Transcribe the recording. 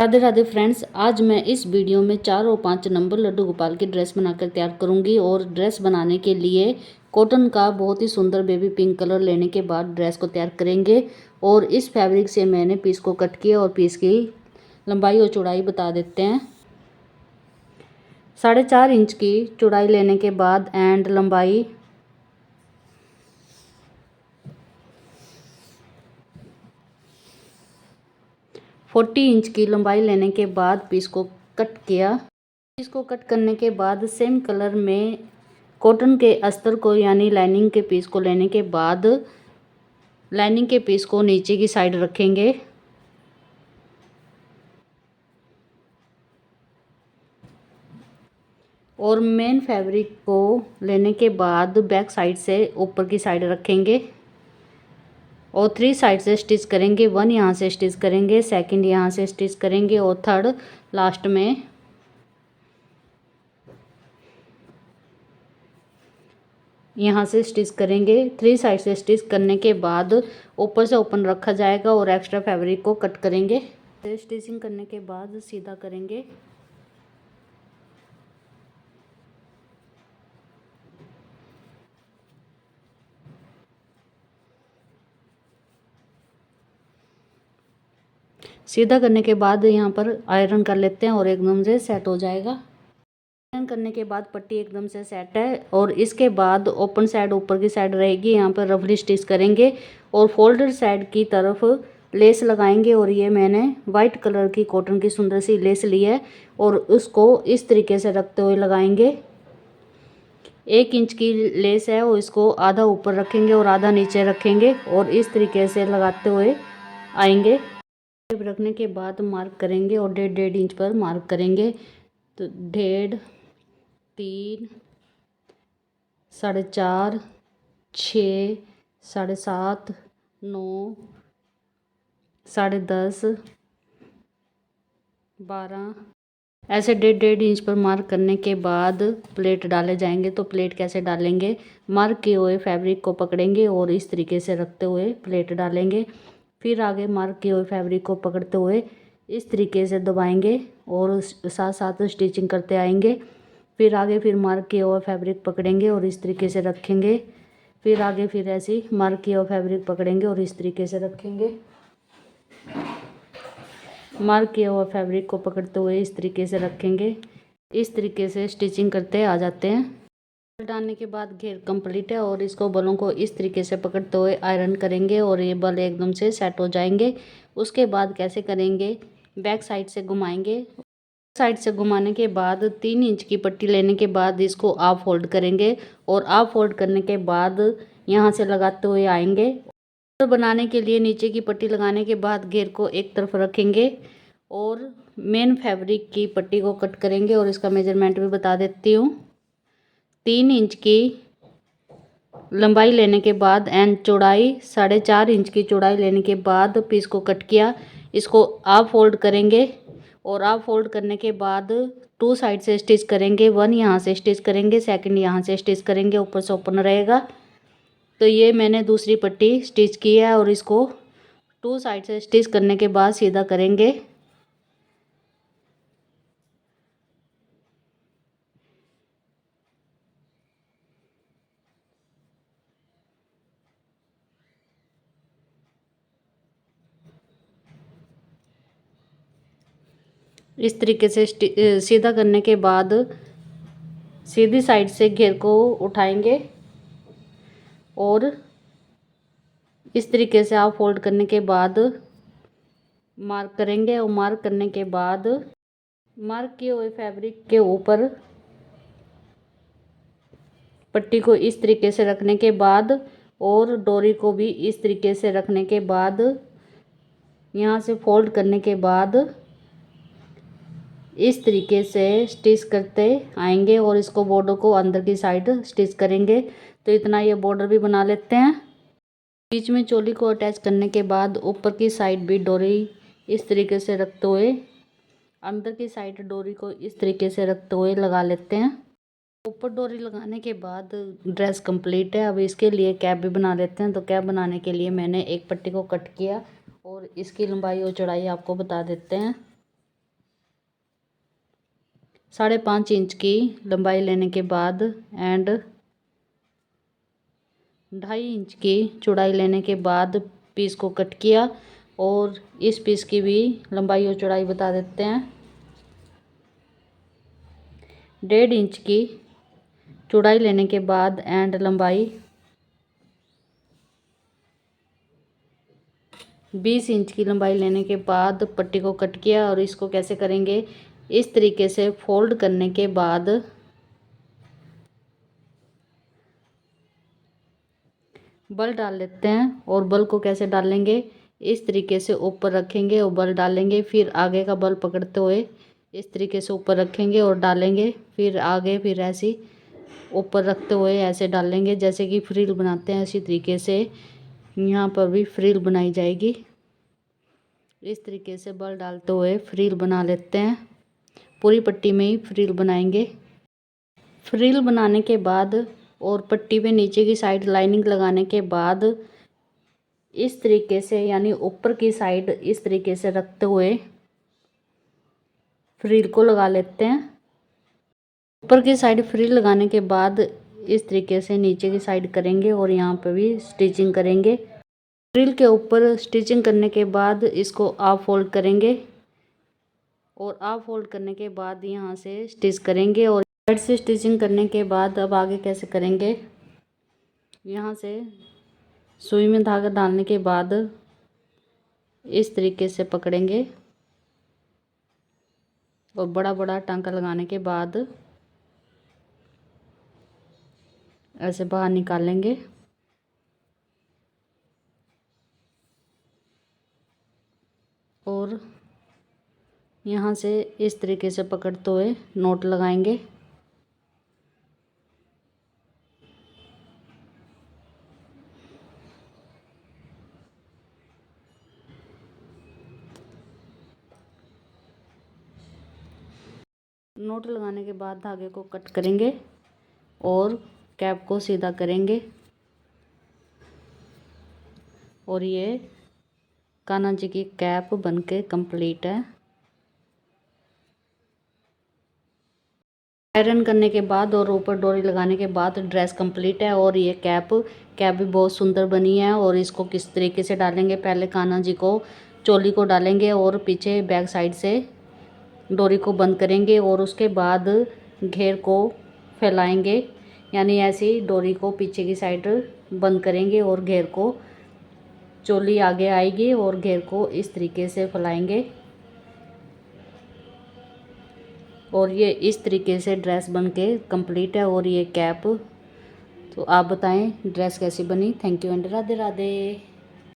Radhe Radhe friends, आज मैं इस वीडियो में 4 और 5 नंबर लड्डू गोपाल की ड्रेस बनाकर तैयार करूंगी। और ड्रेस बनाने के लिए कॉटन का बहुत ही सुंदर बेबी पिंक कलर लेने के बाद ड्रेस को तैयार करेंगे। और इस फैब्रिक से मैंने पीस को कट किया और पीस की लंबाई और चौड़ाई बता देते हैं। 4.5 इंच की चौड़ाई लेने के बाद एंड लंबाई 40 इंच की लंबाई लेने के बाद पीस को कट किया। पीस को कट करने के बाद सेम कलर में कॉटन के अस्तर को यानी लाइनिंग के पीस को लेने के बाद लाइनिंग के पीस को नीचे की साइड रखेंगे। और मेन फैब्रिक को लेने के बाद बैक साइड से ऊपर की साइड रखेंगे और 3 साइड से स्टिच करेंगे। 1 यहाँ से स्टिच करेंगे, सेकंड यहाँ से स्टिच करेंगे और थर्ड लास्ट में यहाँ से स्टिच करेंगे। 3 साइड से स्टिच करने के बाद ऊपर से ओपन रखा जाएगा और एक्स्ट्रा फैब्रिक को कट करेंगे। स्टिचिंग करने के बाद सीधा करेंगे। सीधा करने के बाद यहाँ पर आयरन कर लेते हैं और एकदम से सेट हो जाएगा। आयरन करने के बाद पट्टी एकदम से सेट है। और इसके बाद ओपन साइड ऊपर की साइड रहेगी, यहाँ पर रफली स्टिच करेंगे और फोल्डर साइड की तरफ लेस लगाएंगे। और ये मैंने वाइट कलर की कॉटन की सुंदर सी लेस ली है और उसको इस तरीके से रखते हुए लगाएंगे। 1 इंच की लेस है और इसको आधा ऊपर रखेंगे और आधा नीचे रखेंगे और इस तरीके से लगाते हुए आएंगे। रखने के बाद मार्क करेंगे और 1.5 इंच पर मार्क करेंगे। तो 1.5, 3, 4.5, 6, 7.5, 9, 10.5, 12 ऐसे 1.5 इंच पर मार्क करने के बाद प्लेट डाले जाएंगे। तो प्लेट कैसे डालेंगे, मार्क किए हुए फैब्रिक को पकड़ेंगे और इस तरीके से रखते हुए प्लेट डालेंगे। फिर आगे मार्क किए हुए फैब्रिक को पकड़ते हुए इस तरीके से दबाएंगे और साथ साथ स्टिचिंग करते आएंगे। फिर आगे फिर मार्क किया हुआ फैब्रिक पकड़ेंगे और इस तरीके से रखेंगे। फिर आगे फिर ऐसे ही मार्क किया हुआ फैब्रिक पकड़ेंगे और इस तरीके से रखेंगे। मार्क किया हुआ फैब्रिक को पकड़ते हुए इस तरीके से रखेंगे। इस तरीके से स्टिचिंग करते आ जाते हैं। डालने के बाद घेर कंप्लीट है और इसको बलों को इस तरीके से पकड़ते हुए आयरन करेंगे और ये बल एकदम से सेट हो जाएंगे। उसके बाद कैसे करेंगे, बैक साइड से घुमाएंगे। साइड से घुमाने के बाद 3 इंच की पट्टी लेने के बाद इसको आप फोल्ड करेंगे और आप फोल्ड करने के बाद यहाँ से लगाते हुए आएंगे। तो बनाने के लिए नीचे की पट्टी लगाने के बाद घेर को एक तरफ रखेंगे और मेन फैब्रिक की पट्टी को कट करेंगे। और इसका मेजरमेंट भी बता देती हूँ। 3 इंच की लंबाई लेने के बाद एंड चौड़ाई 4.5 इंच की चौड़ाई लेने के बाद पीस को कट किया। इसको आप फोल्ड करेंगे और आप फोल्ड करने के बाद 2 साइड से स्टिच करेंगे। 1 यहाँ से स्टिच करेंगे, सेकंड यहाँ से स्टिच करेंगे, ऊपर से ओपन रहेगा। तो ये मैंने दूसरी पट्टी स्टिच की है और इसको 2 साइड से स्टिच करने के बाद सीधा करेंगे। इस तरीके से सीधा करने के बाद सीधी साइड से घेर को उठाएंगे और इस तरीके से आप फोल्ड करने के बाद मार्क करेंगे। और मार्क करने के बाद मार्क किए हुए फैब्रिक के ऊपर पट्टी को इस तरीके से रखने के बाद और डोरी को भी इस तरीके से रखने के बाद यहाँ से फोल्ड करने के बाद इस तरीके से स्टिच करते आएंगे और इसको बॉर्डर को अंदर की साइड स्टिच करेंगे। तो इतना ये बॉर्डर भी बना लेते हैं। बीच में चोली को अटैच करने के बाद ऊपर की साइड भी डोरी इस तरीके से रखते हुए अंदर की साइड डोरी को इस तरीके से रखते हुए लगा लेते हैं। ऊपर डोरी लगाने के बाद ड्रेस कंप्लीट है। अब इसके लिए कैप भी बना लेते हैं। तो कैप बनाने के लिए मैंने एक पट्टी को कट किया और इसकी लंबाई और चौड़ाई आपको बता देते हैं। 5.5 इंच की लंबाई लेने के बाद एंड 2.5 इंच की चौड़ाई लेने के बाद पीस को कट किया। और इस पीस की भी लंबाई और चौड़ाई बता देते हैं। 1.5 इंच की चौड़ाई लेने के बाद एंड लंबाई 20 इंच की लंबाई लेने के बाद पट्टी को कट किया। और इसको कैसे करेंगे, इस तरीके से फोल्ड करने के बाद बल डाल लेते हैं। और बल को कैसे डालेंगे, इस तरीके से ऊपर रखेंगे और बल डालेंगे, फिर आगे का बल पकड़ते हुए इस तरीके से ऊपर रखेंगे और डालेंगे, फिर आगे, फिर ऐसे ऊपर रखते हुए ऐसे डालेंगे। जैसे कि फ्रिल बनाते हैं इसी तरीके से यहाँ पर भी फ्रिल बनाई जाएगी। इस तरीके से बल डालते हुए फ्रिल बना लेते हैं। पूरी पट्टी में ही फ्रिल बनाएंगे। फ्रिल बनाने के बाद और पट्टी पे नीचे की साइड लाइनिंग लगाने के बाद इस तरीके से, यानी ऊपर की साइड इस तरीके से रखते हुए फ्रिल को लगा लेते हैं। ऊपर की साइड फ्रिल लगाने के बाद इस तरीके से नीचे की साइड करेंगे और यहाँ पे भी स्टिचिंग करेंगे। फ्रिल के ऊपर स्टिचिंग करने के बाद इसको हाफ फोल्ड करेंगे और हाफ फोल्ड करने के बाद यहाँ से स्टिच करेंगे। और साइड से स्टिचिंग करने के बाद अब आगे कैसे करेंगे, यहाँ से सुई में धागा डालने के बाद इस तरीके से पकड़ेंगे और बड़ा बड़ा टांका लगाने के बाद ऐसे बाहर निकालेंगे। और यहाँ से इस तरीके से पकड़ते हुए नोट लगाएंगे। नोट लगाने के बाद धागे को कट करेंगे और कैप को सीधा करेंगे। और ये कान्हा जी की कैप बनके कंप्लीट है। आयरन करने के बाद और ऊपर डोरी लगाने के बाद ड्रेस कंप्लीट है। और ये कैप भी बहुत सुंदर बनी है। और इसको किस तरीके से डालेंगे, पहले कान्हा जी को चोली को डालेंगे और पीछे बैक साइड से डोरी को बंद करेंगे और उसके बाद घेर को फैलाएंगे, यानी ऐसी डोरी को पीछे की साइड बंद करेंगे और घेर को, चोली आगे आएगी और घेर को इस तरीके से फैलाएंगे। और ये इस तरीके से ड्रेस बनके कंप्लीट है। और ये कैप, तो आप बताएं ड्रेस कैसी बनी। Thank you and Radhe Radhe.